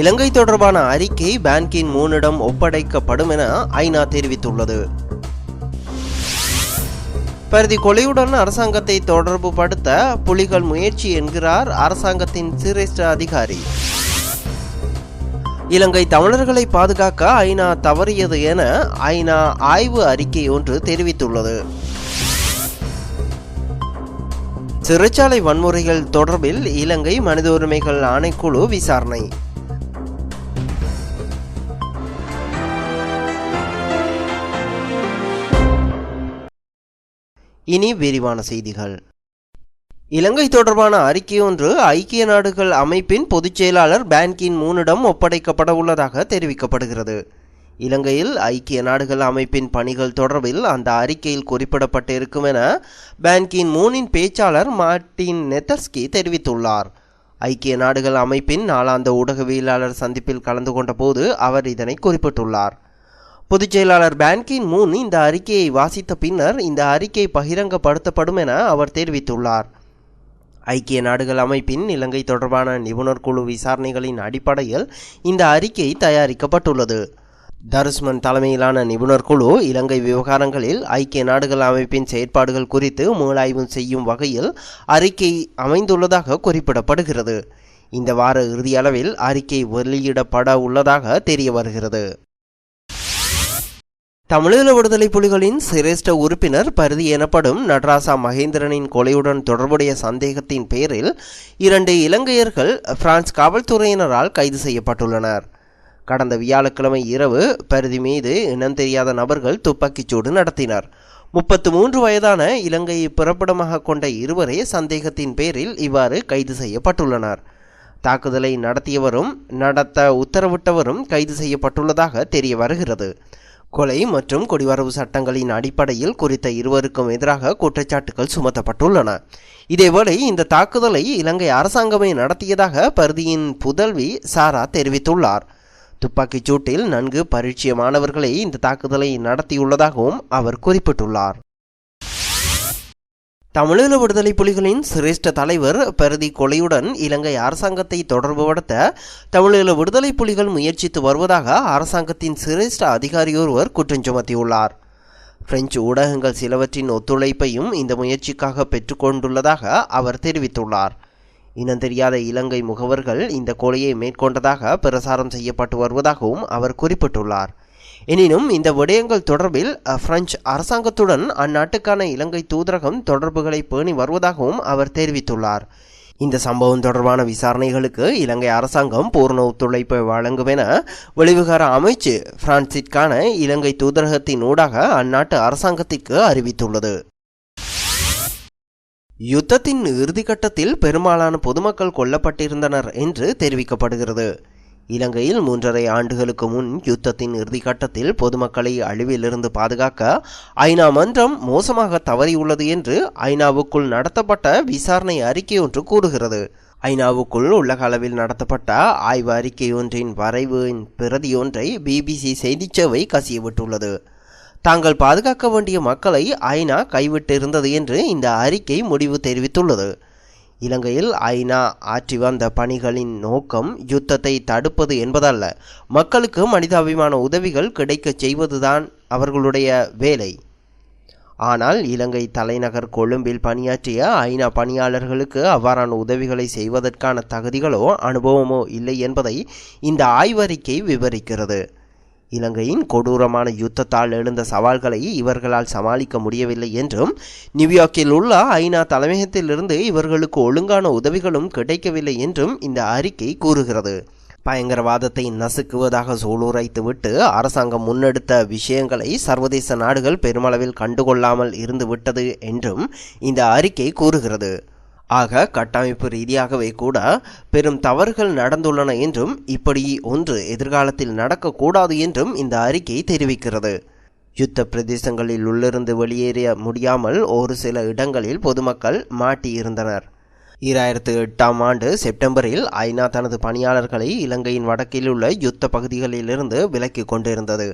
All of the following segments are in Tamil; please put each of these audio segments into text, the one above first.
இலங்கை தொடர்பான அறிக்கை பான் கி மூனிடம் ஒப்படைக்கப்படும் என ஐநா தெரிவித்துள்ளது. பரிதி கொலையுடன் அரசாங்கத்தை தொடர்பு படுத்த புலிகள் முயற்சி என்கிறார் அரசாங்கத்தின் சிரேஷ்ட அதிகாரி. இலங்கை தமிழர்களை பாதுகாக்க ஐநா தவறியது என ஐநா ஆய்வு அறிக்கை ஒன்று தெரிவித்துள்ளது. சிறைச்சாலை வன்முறைகள் தொடர்பில் இலங்கை மனித உரிமைகள் ஆணைக்குழு விசாரணை. இனி விரிவான செய்திகள். இலங்கை தொடர்பான அறிக்கை ஒன்று ஐக்கிய நாடுகள் அமைப்பின் பொதுச் செயலாளர் பான் கி மூனிடம் ஒப்படைக்கப்பட உள்ளதாக தெரிவிக்கப்படுகிறது. இலங்கையில் ஐக்கிய நாடுகள் அமைப்பின் பணிகள் தொடர்பில் அந்த அறிக்கையில் குறிப்பிடப்பட்டிருக்கும் என பான் கி மூனின் பேச்சாளர் மார்டின் நெத்தர்ஸ்கி தெரிவித்துள்ளார். ஐக்கிய நாடுகள் அமைப்பின் நாளாந்த ஊடகவியலாளர் சந்திப்பில் கலந்து கொண்ட போது அவர் இதனை குறிப்பிட்டுள்ளார். பொதுச் செயலாளர் பான் கி மூன் இந்த அறிக்கையை வாசித்த பின்னர் இந்த அறிக்கை பகிரங்கப்படுத்தப்படும் என அவர் தெரிவித்துள்ளார். ஐக்கிய நாடுகள் அமைப்பின் இலங்கை தொடர்பான நிபுணர் குழு விசாரணைகளின் அடிப்படையில் இந்த அறிக்கை தயாரிக்கப்பட்டுள்ளது. தருஸ்மன் தலைமையிலான நிபுணர் குழு இலங்கை விவகாரங்களில் ஐக்கிய நாடுகள் அமைப்பின் செயற்பாடுகள் குறித்து மீளாய்வு செய்யும் வகையில் அறிக்கை அமைந்துள்ளதாக குறிப்பிடப்படுகிறது. இந்த வார இறுதியளவில் அறிக்கை வெளியிடப்பட உள்ளதாக தெரிய வருகிறது. தமிழீழ விடுதலை புலிகளின் சிரேஷ்ட உறுப்பினர் பரிதி எனப்படும் நடராசா மகேந்திரனின் கொலையுடன் தொடர்புடைய சந்தேகத்தின் பேரில் 2 இலங்கையர்கள் பிரான்ஸ் காவல்துறையினரால் கைது செய்யப்பட்டுள்ளனர். கடந்த வியாழக்கிழமை இரவு பரிதி மீது இனம் தெரியாத நபர்கள் துப்பாக்கிச்சூடு நடத்தினர். 33 வயதான இலங்கையை பிறப்பிடமாக கொண்ட இருவரே சந்தேகத்தின் பேரில் இவ்வாறு கைது செய்யப்பட்டுள்ளனர். தாக்குதலை நடத்தியவரும் நடத்த உத்தரவிட்டவரும் கைது செய்யப்பட்டுள்ளதாக தெரிய வருகிறது. கொலை மற்றும் குடிவரவு சட்டங்களின் அடிப்படையில் குறித்த இருவருக்கும் எதிராக குற்றச்சாட்டுகள் சுமத்தப்பட்டுள்ளன. இதேவேளை இந்த தாக்குதலை இலங்கை அரசாங்கமே நடத்தியதாக பரிதியின் புதல்வி சாரா தெரிவித்துள்ளார். துப்பாக்கிச் சூட்டில் நன்கு பரிச்சயமானவர்களே இந்த தாக்குதலை நடத்தியுள்ளதாகவும் அவர் குறிப்பிட்டுள்ளார். தமிழீழ விடுதலை புலிகளின் சிரேஷ்ட தலைவர் பரிதி கொலையுடன் இலங்கை அரசாங்கத்தை தொடர்புபடுத்த தமிழீழ விடுதலை புலிகள் முயற்சித்து வருவதாக அரசாங்கத்தின் சிரேஷ்ட அதிகாரியொருவர் குற்றம் சுமத்தியுள்ளார். பிரெஞ்சு ஊடகங்கள் சிலவற்றின் ஒத்துழைப்பையும் இந்த முயற்சிக்காக பெற்றுக்கொண்டுள்ளதாக அவர் தெரிவித்துள்ளார். இனம் தெரியாத இலங்கை முகவர்கள் இந்த கொலையை மேற்கொண்டதாக பிரசாரம் செய்யப்பட்டு வருவதாகவும் அவர் குறிப்பிட்டுள்ளார். எனினும் இந்த விடயங்கள் தொடர்பில் பிரெஞ்சு அரசாங்கத்துடன் அந்நாட்டுக்கான இலங்கை தூதரகம் தொடர்புகளை பேணி வருவதாகவும் அவர் தெரிவித்துள்ளார். இந்த சம்பவம் தொடர்பான விசாரணைகளுக்கு இலங்கை அரசாங்கம் பூர்ண ஒத்துழைப்பை வழங்கும் என வெளிவிவகார அமைச்சு பிரான்சிற்கான இலங்கை தூதரகத்தின் ஊடாக அந்நாட்டு அரசாங்கத்திற்கு அறிவித்துள்ளது. யுத்தத்தின் இறுதிக்கட்டத்தில் பெரும்பாலான பொதுமக்கள் கொல்லப்பட்டிருந்தனர் என்று தெரிவிக்கப்படுகிறது. இலங்கையில் 3.5 ஆண்டுகளுக்கு முன் யுத்தத்தின் இறுதிக்கட்டத்தில் பொதுமக்களை அழிவிலிருந்து பாதுகாக்க ஐநா மன்றம் மோசமாக தவறியுள்ளது என்று ஐநாவுக்குள் நடத்தப்பட்ட விசாரணை அறிக்கை ஒன்று கூறுகிறது. ஐநாவுக்குள் உலக அளவில் நடத்தப்பட்ட ஆய்வு அறிக்கை ஒன்றின் வரைவின் பிரதியொன்றை பிபிசி செய்திச் சேவை கசியவிட்டுள்ளது. தாங்கள் பாதுகாக்க வேண்டிய மக்களை ஐநா கைவிட்டிருந்தது என்று இந்த அறிக்கை முடிவு தெரிவித்துள்ளது. இலங்கையில் ஐநா ஆற்றி வந்த பணிகளின் நோக்கம் யுத்தத்தை தடுப்பது என்பதல்ல, மக்களுக்கு மனிதாபிமான உதவிகள் கிடைக்கச் செய்வதுதான் அவர்களுடைய வேலை. ஆனால் இலங்கை தலைநகர் கொழும்பில் பணியாற்றிய ஐநா பணியாளர்களுக்கு அவ்வாறான உதவிகளை செய்வதற்கான தகுதிகளோ அனுபவமோ இல்லை என்பதை இந்த ஆய்வறிக்கை விவரிக்கிறது. இலங்கையின் கொடூரமான யுத்தத்தால் எழுந்த சவால்களை இவர்களால் சமாளிக்க முடியவில்லை என்றும் நியூயார்க்கில் உள்ள ஐநா தலைமையகத்திலிருந்து இவர்களுக்கு ஒழுங்கான உதவிகளும் கிடைக்கவில்லை என்றும் இந்த அறிக்கை கூறுகிறது. பயங்கரவாதத்தை நசுக்குவதாக சூளுரைத்துவிட்டு அரசாங்கம் முன்னெடுத்த விஷயங்களை சர்வதேச நாடுகள் பெருமளவில் கண்டுகொள்ளாமல் இருந்து விட்டது என்றும் இந்த அறிக்கை கூறுகிறது. ஆக கட்டமைப்பு ரீதியாகவே கூட பெரும் தவறுகள் நடந்துள்ளன என்றும் இப்படி ஒன்று எதிர்காலத்தில் நடக்கக்கூடாது என்றும் இந்த அறிக்கை தெரிவிக்கிறது. யுத்த பிரதேசங்களில் உள்ளிருந்து வெளியேற முடியாமல் ஒரு சில இடங்களில் பொதுமக்கள் மாட்டியிருந்தனர். 2008ஆம் ஆண்டு செப்டம்பரில் ஐநா தனது பணியாளர்களை இலங்கையின் வடக்கில் உள்ள யுத்த பகுதிகளிலிருந்து விலக்கிக் கொண்டிருந்தது.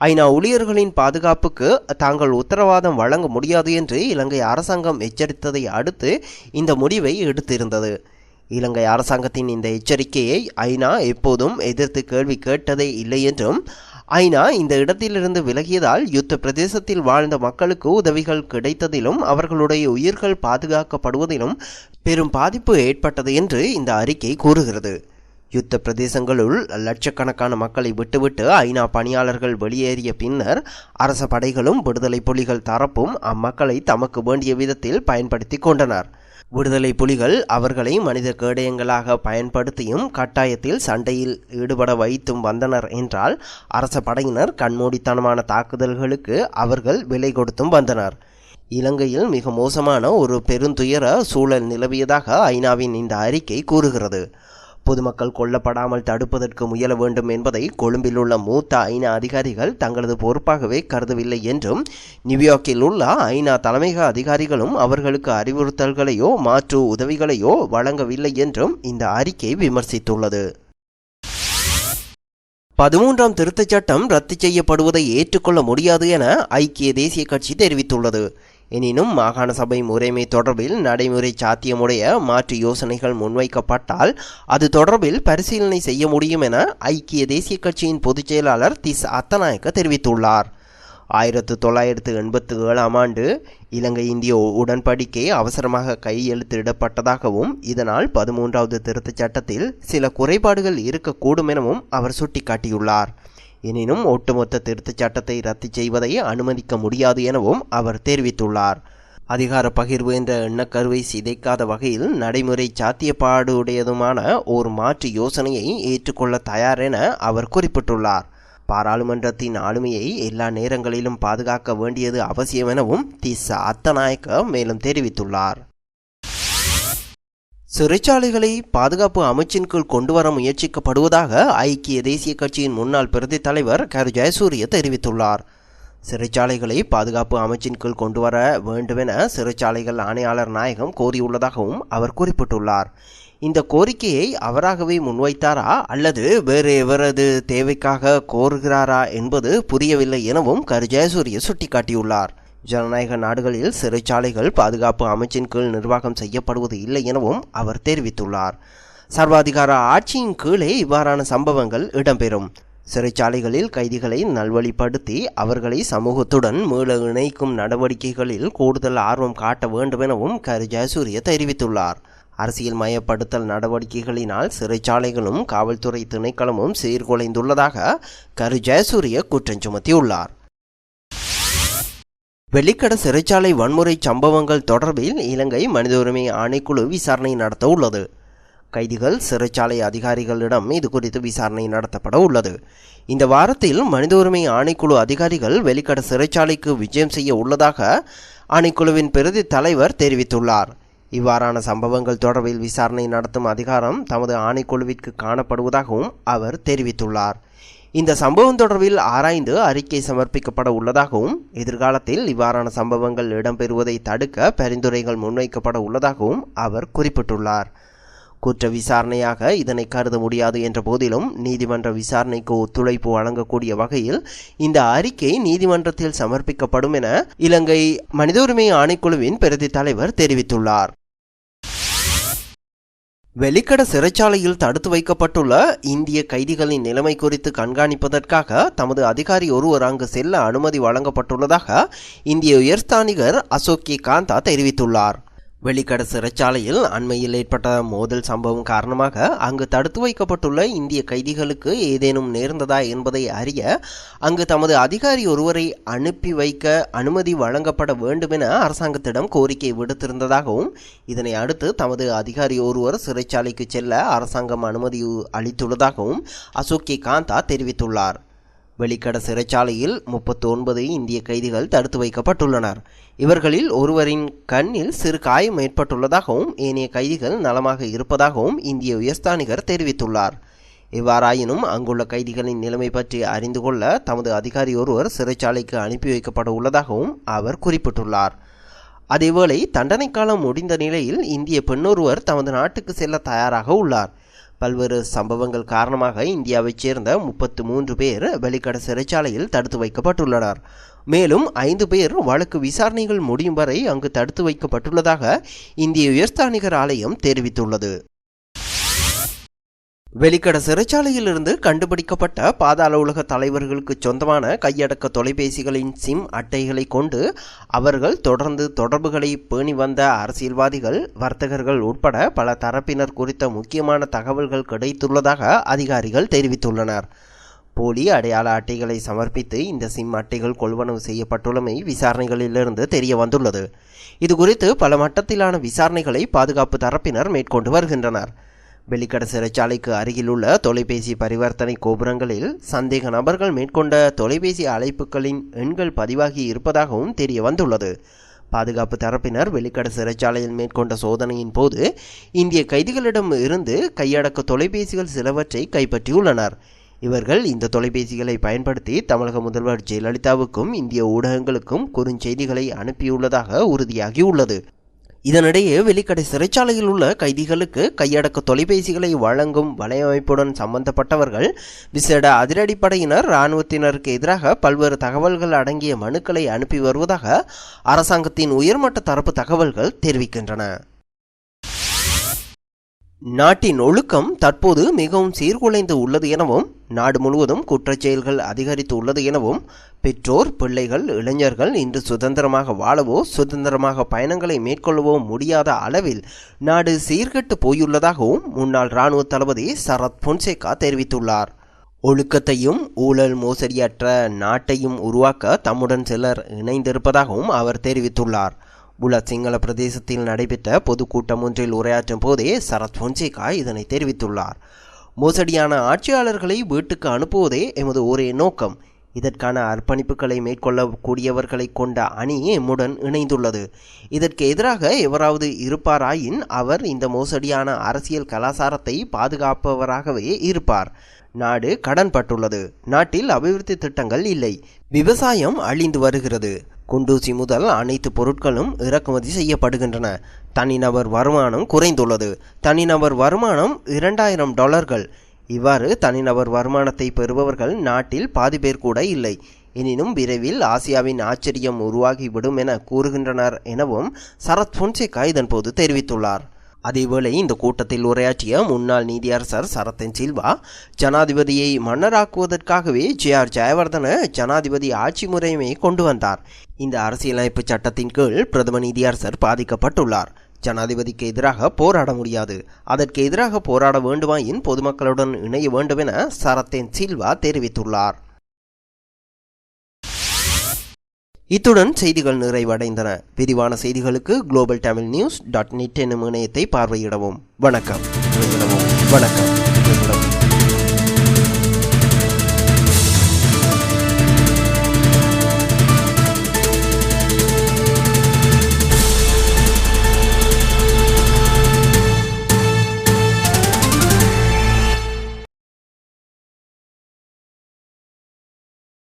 ஐநா ஊழியர்களின் பாதுகாப்புக்கு தாங்கள் உத்தரவாதம் வழங்க முடியாது என்று இலங்கை அரசாங்கம் எச்சரித்ததை அடுத்து இந்த முடிவை எடுத்திருந்தது. இலங்கை அரசாங்கத்தின் இந்த எச்சரிக்கையை ஐநா எப்போதும் எதிர்த்து கேள்வி கேட்டதே இல்லை என்றும் ஐநா இந்த இடத்திலிருந்து விலகியதால் யுத்த பிரதேசத்தில் வாழ்ந்த மக்களுக்கு உதவிகள் கிடைத்ததிலும் அவர்களுடைய உயிர்கள் பாதுகாக்கப்படுவதிலும் பெரும் பாதிப்பு ஏற்பட்டது என்று இந்த அறிக்கை கூறுகிறது. யுத்த பிரதேசங்களுள் லட்சக்கணக்கான மக்களை விட்டுவிட்டு ஐநா பணியாளர்கள் வெளியேறிய பின்னர் அரச படைகளும் விடுதலை புலிகள் தரப்பும் அம்மக்களை தமக்கு வேண்டிய விதத்தில் பயன்படுத்தி கொண்டனர். விடுதலை புலிகள் அவர்களை மனித கேடயங்களாக பயன்படுத்தியும் கட்டாயத்தில் சண்டையில் ஈடுபட வைத்தும் வந்தனர் என்றால் அரச படையினர் கண்மூடித்தனமான தாக்குதல்களுக்கு அவர்கள் விலை கொடுத்தும் வந்தனர். இலங்கையில் மிக மோசமான ஒரு பெருந்துயர சூழல் நிலவியதாக ஐநாவின் இந்த அறிக்கை கூறுகிறது. பொதுமக்கள் கொல்லப்படாமல் தடுப்பதற்கு முயல வேண்டும் என்பதை கொழும்பில் உள்ள மூத்த ஐநா அதிகாரிகள் தங்களது பொறுப்பாகவே கருதவில்லை என்றும் நியூயார்க்கில் உள்ள ஐநா தலைமையக அதிகாரிகளும் அவர்களுக்கு அறிவுறுத்தல்களையோ மாற்று உதவிகளையோ வழங்கவில்லை என்றும் இந்த அறிக்கை விமர்சித்துள்ளது. 13ஆம் திருத்தச் சட்டம் ரத்து செய்யப்படுவதை ஏற்றுக்கொள்ள முடியாது என ஐக்கிய தேசிய கட்சி தெரிவித்துள்ளது. எனினும் மாகாண சபை முறைமை தொடர்பில் நடைமுறை சாத்தியமுடைய மாற்று யோசனைகள் முன்வைக்கப்பட்டால் அது தொடர்பில் பரிசீலனை செய்ய முடியும் என ஐக்கிய தேசிய கட்சியின் பொதுச் செயலாளர் திஸ் அத்தநாயக்க தெரிவித்துள்ளார். 1987ஆம் ஆண்டு இலங்கை இந்திய உடன்படிக்கை அவசரமாக கையெழுத்திடப்பட்டதாகவும் இதனால் 13வது திருத்தச் சட்டத்தில் சில குறைபாடுகள் இருக்கக்கூடும் எனவும் அவர் சுட்டிக்காட்டியுள்ளார். எனினும் ஒட்டுமொத்த திருத்தச் சட்டத்தை ரத்து செய்வதை அனுமதிக்க முடியாது எனவும் அவர் தெரிவித்துள்ளார். அதிகார பகிர்வு என்ற எண்ணக்கருவை சிதைக்காத வகையில் நடைமுறை சாத்தியப்பாடுடையதுமான ஒரு மாற்று யோசனையை ஏற்றுக்கொள்ள தயார் என அவர் குறிப்பிட்டுள்ளார். பாராளுமன்றத்தின் ஆளுமையை எல்லா நேரங்களிலும் பாதுகாக்க வேண்டியது அவசியம் எனவும் திஸ் அத்தநாயக்க மேலும் தெரிவித்துள்ளார். சிறைச்சாலைகளை பாதுகாப்பு அமைச்சின் கீழ் கொண்டுவர முயற்சிக்கப்படுவதாக ஐக்கிய தேசிய கட்சியின் முன்னாள் பிரதி தலைவர் கரு ஜெயசூரிய தெரிவித்துள்ளார். சிறைச்சாலைகளை பாதுகாப்பு அமைச்சின் கீழ் கொண்டுவர வேண்டுமென சிறைச்சாலைகள் ஆணையாளர் நாயகம் கோரியுள்ளதாகவும் அவர் குறிப்பிட்டுள்ளார். இந்த கோரிக்கையை அவராகவே முன்வைத்தாரா அல்லது வேறு எவரது தேவைக்காக கோருகிறாரா என்பது புரியவில்லை எனவும் கரு ஜெயசூரிய சுட்டிக்காட்டியுள்ளார். ஜனநாயக நாடுகளில் சிறைச்சாலைகள் பாதுகாப்பு அமைச்சின் கீழ் நிர்வாகம் செய்யப்படுவது இல்லை எனவும் அவர் தெரிவித்துள்ளார். சர்வாதிகார ஆட்சியின் கீழே இவ்வாறான சம்பவங்கள் இடம்பெறும். சிறைச்சாலைகளில் கைதிகளை நல்வழிப்படுத்தி அவர்களை சமூகத்துடன் மீள இணைக்கும் நடவடிக்கைகளில் கூடுதல் ஆர்வம் காட்ட வேண்டும் எனவும் கரு ஜெயசூரிய தெரிவித்துள்ளார். அரசியல் மயப்படுத்தல் நடவடிக்கைகளினால் சிறைச்சாலைகளும் காவல்துறை திணைக்களமும் சீர்குலைந்துள்ளதாக கரு ஜெயசூரிய குற்றம் சுமத்தியுள்ளார். வெள்ளிக்கட சிறைச்சாலை வன்முறை சம்பவங்கள் தொடர்பில் இலங்கை மனித உரிமை ஆணைக்குழு விசாரணை நடத்த உள்ளது. கைதிகள் சிறைச்சாலை அதிகாரிகளிடம் இது குறித்து விசாரணை நடத்தப்பட உள்ளது. இந்த வாரத்தில் மனித உரிமை ஆணைக்குழு அதிகாரிகள் வெள்ளிக்கட சிறைச்சாலைக்கு விஜயம் செய்ய உள்ளதாக ஆணைக்குழுவின் பிரதி தலைவர் தெரிவித்துள்ளார். இவ்வாறான சம்பவங்கள் தொடர்பில் விசாரணை நடத்தும் அதிகாரம் தமது ஆணைக்குழுவிற்கு காணப்படுவதாகவும் அவர் தெரிவித்துள்ளார். இந்த சம்பவம் தொடர்பில் ஆராய்ந்து அறிக்கை சமர்ப்பிக்கப்பட உள்ளதாகவும் எதிர்காலத்தில் இவ்வாறான சம்பவங்கள் இடம்பெறுவதை தடுக்க பரிந்துரைகள் முன்வைக்கப்பட உள்ளதாகவும் அவர் குறிப்பிட்டுள்ளார். குற்ற விசாரணையாக இதனை கருத முடியாது என்ற போதிலும் நீதிமன்ற விசாரணைக்கு ஒத்துழைப்பு வழங்கக்கூடிய வகையில் இந்த அறிக்கை நீதிமன்றத்தில் சமர்ப்பிக்கப்படும் என இலங்கை மனித உரிமை ஆணைக்குழுவின் பிரதி தலைவர் தெரிவித்துள்ளார். வெள்ளிக்கட சிறைச்சாலையில் தடுத்து வைக்கப்பட்டுள்ள இந்திய கைதிகளின் நிலைமை குறித்து கண்காணிப்பதற்காக தமது அதிகாரி ஒருவர் அங்கு செல்ல அனுமதி வழங்கப்பட்டுள்ளதாக இந்திய உயர்ஸ்தானிகர் அசோக் காந்தா தெரிவித்துள்ளார். வெள்ளிக்கட சிறைச்சாலையில் அண்மையில் ஏற்பட்ட மோதல் சம்பவம் காரணமாக அங்கு தடுத்து வைக்கப்பட்டுள்ள இந்திய கைதிகளுக்கு ஏதேனும் நேர்ந்ததா என்பதை அறிய அங்கு தமது அதிகாரி ஒருவரை அனுப்பி வைக்க அனுமதி வழங்கப்பட வேண்டும் என அரசாங்கத்திடம் கோரிக்கை விடுத்திருந்ததாகவும் இதனை அடுத்து தமது அதிகாரி ஒருவர் சிறைச்சாலைக்கு செல்ல அரசாங்கம் அனுமதி அளித்துள்ளதாகவும் அசோக் காந்தா தெரிவித்துள்ளார். வெள்ளிக்கட சிறைச்சாலையில் 39 இந்திய கைதிகள் தடுத்து வைக்கப்பட்டுள்ளனர். இவர்களில் ஒருவரின் கண்ணில் சிறு காயம் ஏற்பட்டுள்ளதாகவும் ஏனைய கைதிகள் நலமாக இருப்பதாகவும் இந்திய உயர்ஸ்தானிகர் தெரிவித்துள்ளார். எவ்வாறாயினும் அங்குள்ள கைதிகளின் நிலைமை பற்றி அறிந்து கொள்ள தமது அதிகாரி ஒருவர் சிறைச்சாலைக்கு அனுப்பி வைக்கப்பட உள்ளதாகவும் அவர் குறிப்பிட்டுள்ளார். அதேவேளை தண்டனை காலம் முடிந்த நிலையில் இந்திய பெண்ணொருவர் தமது நாட்டுக்கு செல்ல தயாராக உள்ளார். பல்வேறு சம்பவங்கள் காரணமாக இந்தியாவைச் சேர்ந்த 33 பேர் வெள்ளிக்கட சிறைச்சாலையில் தடுத்து வைக்கப்பட்டுள்ளனர். மேலும் 5 பேர் வழக்கு விசாரணைகள் முடியும் வரை அங்கு தடுத்து வைக்கப்பட்டுள்ளதாக இந்திய உயர்ஸ்தானிகர் ஆலயம் தெரிவித்துள்ளது. வெளிக்கட சிறைச்சாலையிலிருந்து கண்டுபிடிக்கப்பட்ட பாதாள உலக தலைவர்களுக்கு சொந்தமான கையடக்க தொலைபேசிகளின் சிம் அட்டைகளை கொண்டு அவர்கள் தொடர்ந்து தொடர்புகளை பேணி வந்த அரசியல்வாதிகள், வர்த்தகர்கள் உட்பட பல தரப்பினர் குறித்த முக்கியமான தகவல்கள் கிடைத்துள்ளதாக அதிகாரிகள் தெரிவித்துள்ளனர். போலி அடையாள அட்டைகளை சமர்ப்பித்து இந்த சிம் அட்டைகள் கொள்வனவு செய்யப்பட்டுள்ளமை விசாரணைகளிலிருந்து தெரிய வந்துள்ளது. இதுகுறித்து பல மட்டத்திலான விசாரணைகளை பாதுகாப்பு தரப்பினர் மேற்கொண்டு வருகின்றனர். வெளிக்கட சிறைச்சாலைக்கு அருகில் உள்ள தொலைபேசி பரிவர்த்தனை கோபுரங்களில் சந்தேக நபர்கள் மேற்கொண்ட தொலைபேசி அழைப்புகளின் எண்கள் பதிவாகி இருப்பதாகவும் தெரிய வந்துள்ளது. பாதுகாப்பு தரப்பினர் வெளிக்கட சிறைச்சாலையில் மேற்கொண்ட சோதனையின் போது இந்திய கைதிகளிடம் இருந்து கையடக்க தொலைபேசிகள் சிலவற்றை கைப்பற்றியுள்ளனர். இவர்கள் இந்த தொலைபேசிகளை பயன்படுத்தி தமிழக முதல்வர் ஜெயலலிதாவுக்கும் இந்திய ஊடகங்களுக்கும் குறுஞ்செய்திகளை அனுப்பியுள்ளதாக உறுதியாகியுள்ளது. இதனிடையே வெளிக்கடை சிறைச்சாலையில் உள்ள கைதிகளுக்கு கையடக்க தொலைபேசிகளை வழங்கும் வலையமைப்புடன் சம்பந்தப்பட்டவர்கள், விசேட அதிரடிப்படையினர், இராணுவத்தினருக்கு எதிராக பல்வேறு தகவல்கள் அடங்கிய மனுக்களை அனுப்பி வருவதாக அரசாங்கத்தின் உயர்மட்ட தரப்பு தகவல்கள் தெரிவிக்கின்றன. நாட்டின் ஒழுக்கம் தற்போது மிகவும் சீர்குலைந்து உள்ளது எனவும், நாடு முழுவதும் குற்றச் செயல்கள் அதிகரித்து உள்ளது எனவும், பெற்றோர், பிள்ளைகள், இளைஞர்கள் இன்று சுதந்திரமாக வாழவோ சுதந்திரமாக பயணங்களை மேற்கொள்ளவோ முடியாத அளவில் நாடு சீர்கெட்டு போயுள்ளதாகவும் முன்னாள் இராணுவ தளபதி சரத் பொன்சேகா தெரிவித்துள்ளார். ஒழுக்கத்தையும் ஊழல் மோசடியற்ற நாட்டையும் உருவாக்க தம்முடன் சிலர் இணைந்திருப்பதாகவும் அவர் தெரிவித்துள்ளார். புலத் சிங்கள பிரதேசத்தில் நடைபெற்ற பொதுக்கூட்டம் ஒன்றில் உரையாற்றும் போதே சரத் பொன்சேகா இதனை தெரிவித்துள்ளார். மோசடியான ஆட்சியாளர்களை வீட்டுக்கு அனுப்புவதே எமது ஒரே நோக்கம். இதற்கான அர்ப்பணிப்புகளை மேற்கொள்ளக்கூடியவர்களை கொண்ட அணி எம்முடன் இணைந்துள்ளது. இதற்கு எதிராக எவராவது இருப்பாராயின் அவர் இந்த மோசடியான அரசியல் கலாச்சாரத்தை பாதுகாப்பவராகவே இருப்பார். நாடு கடன்பட்டுள்ளது. நாட்டில் அபிவிருத்தி திட்டங்கள் இல்லை. விவசாயம் அழிந்து வருகிறது. குண்டூசி முதல் அனைத்து பொருட்களும் இறக்குமதி செய்யப்படுகின்றன. தனிநபர் வருமானம் குறைந்துள்ளது. தனிநபர் வருமானம் $2000. இவ்வாறு தனிநபர் வருமானத்தை பெறுபவர்கள் நாட்டில் பாதி பேர் கூட இல்லை. எனினும் விரைவில் ஆசியாவின் ஆச்சரியம் உருவாகிவிடும் என கூறுகின்றனர் எனவும் சரத் பொன்சேகா இதன்போது தெரிவித்துள்ளார். அதேவேளை இந்த கூட்டத்தில் உரையாற்றிய முன்னாள் நீதியரசர் சரத் சில்வா, ஜனாதிபதியை மன்னராக்குவதற்காகவே ஜே.ஆர். ஜெயவர்தன ஜனாதிபதி ஆட்சி முறைமை கொண்டு வந்தார். இந்த அரசியலமைப்பு சட்டத்தின் கீழ் பிரதம நீதியரசர் பாதிக்கப்பட்டுள்ளார். ஜனாதிபதிக்கு எதிராக போராட முடியாது. அதற்கு எதிராக போராட வேண்டுமாயின் பொதுமக்களுடன் இணைய வேண்டும் என சரத் சில்வா தெரிவித்துள்ளார். இத்துடன் செய்திகள் நிறைவடைந்தன. விரிவான செய்திகளுக்கு globaltamilnews.net எனும் இணையத்தை பார்வையிடவும். வணக்கம்.